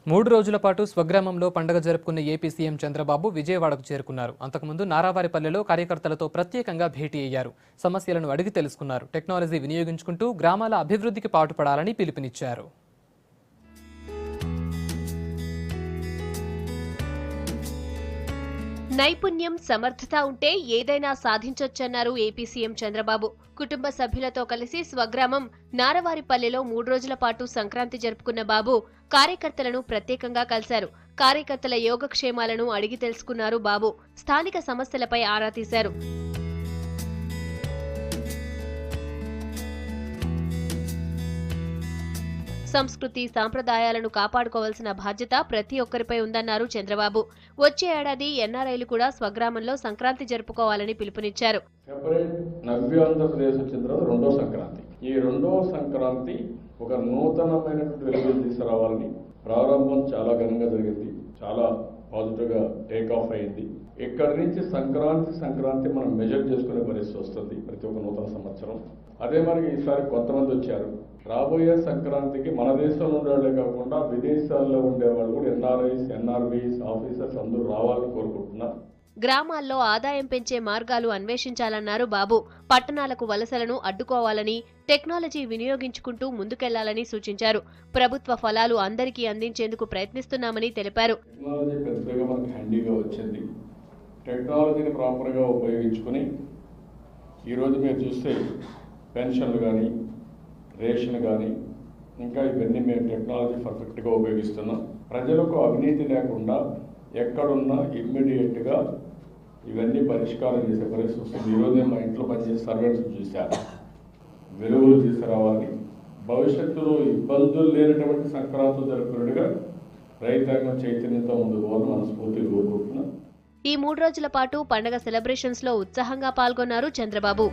3 రోజుల పాటు స్వగ్రామంలో పండుగ జరుపుకున్న ఏపీ సీఎం చంద్రబాబు విజయవాడకు చేరుకున్నారు. అంతకుముందు నారావారిపల్లెలో కార్యకర్తలతో ప్రత్యేకంగా భేటీ అయ్యారు. సమస్యలను అడిగి తెలుసుకున్నారు. టెక్నాలజీ వినియోగించుకుంటూ గ్రామాల అభివృద్ధికి పాటుపడాలని పిలుపునిచ్చారు. నైపుణ్యం, సమర్థత ఉంటే ఏదైనా సాధించొచ్చన్నారు ఏపీ సీఎం చంద్రబాబు. కుటుంబ సభ్యులతో కలిసి స్వగ్రామం నారవారిపల్లెలో 3 రోజుల పాటు సంక్రాంతి జరుపుకున్న బాబు కార్యకర్తలను ప్రత్యేకంగా కలిశారు. కార్యకర్తల యోగక్షేమాలను అడిగి తెలుసుకున్నారు బాబు. స్థానిక సమస్యలపై ఆరా తీశారు. సంస్కృతి, సాంప్రదాయాలను కాపాడుకోవాల్సిన బాధ్యత ప్రతి ఒక్కరిపై ఉందన్నారు చంద్రబాబు. వచ్చే ఏడాది ఎన్ఆర్ఐలు కూడా స్వగ్రామంలో సంక్రాంతి జరుపుకోవాలని పిలుపునిచ్చారు. నవ్య ఆంధ్రప్రదేశ్ వచ్చిన తర్వాత రెండో సంక్రాంతి. ఈ రెండో సంక్రాంతి ఒక నూతనమైనటువంటి వెలుగులు తీసుకురావాలని ప్రారంభం చాలా ఘనంగా జరిగింది. చాలా పాజిటివ్ గా టేక్ ఆఫ్ అయింది. ఇక్కడి నుంచి సంక్రాంతి మనం మెజర్ చేసుకునే పరిస్థితి వస్తుంది ప్రతి ఒక్క నూతన సంవత్సరం. అదే మరి ఈసారి కొంతమంది వచ్చారు. రాబోయే సంక్రాంతికి మన దేశంలో ఉండేవాళ్ళే కాకుండా విదేశాల్లో ఉండేవాళ్ళు కూడా ఎన్ఆర్ఐస్, ఎన్ఆర్బీస్, ఆఫీసర్స్ అందరూ రావాలని కోరుకుంటున్నారు. గ్రామాల్లో ఆదాయం పెంచే మార్గాలు అన్వేషించాలన్నారు బాబు. పట్టణాలకు వలసలను అడ్డుకోవాలని, టెక్నాలజీ వినియోగించుకుంటూ ముందుకెళ్లాలని సూచించారు. ప్రభుత్వ ఫలాలు అందరికీ అందించేందుకు ప్రయత్నిస్తున్నామని తెలిపారు. టెక్నాలజీ పెద్దగా మనకు హ్యాండీగా వచ్చింది. టెక్నాలజీని ప్రాపర్గా ఉపయోగించుకుని ఈరోజు మీరు చూస్తే పెన్షన్లు కానీ, రేషన్ కానీ, ఇంకా ఇవన్నీ మేము టెక్నాలజీ పర్ఫెక్ట్గా ఉపయోగిస్తున్నాం. ప్రజలకు అవినీతి లేకుండా ఎక్కడున్నా ఇమ్మీడియట్గా ఇవన్నీ పరిష్కారం చేసే పరిస్థితి వస్తుంది. ఈరోజే మా ఇంట్లో పనిచేసే సర్వెంట్స్ చూశారు. వెలుగులు తీసుకురావాలి. భవిష్యత్తులో ఇబ్బందులు లేనటువంటి సంక్రాంతులు జరుపుకున్నట్టుగా రైతాంగం చైతన్యంతో ముందుకు పోవాలని మనస్ఫూర్తిగా కోరుకుంటున్నాం. ఈ 3 రోజుల పాటు పండగ సెలబ్రేషన్స్ లో ఉత్సాహంగా పాల్గొన్నారు చంద్రబాబు.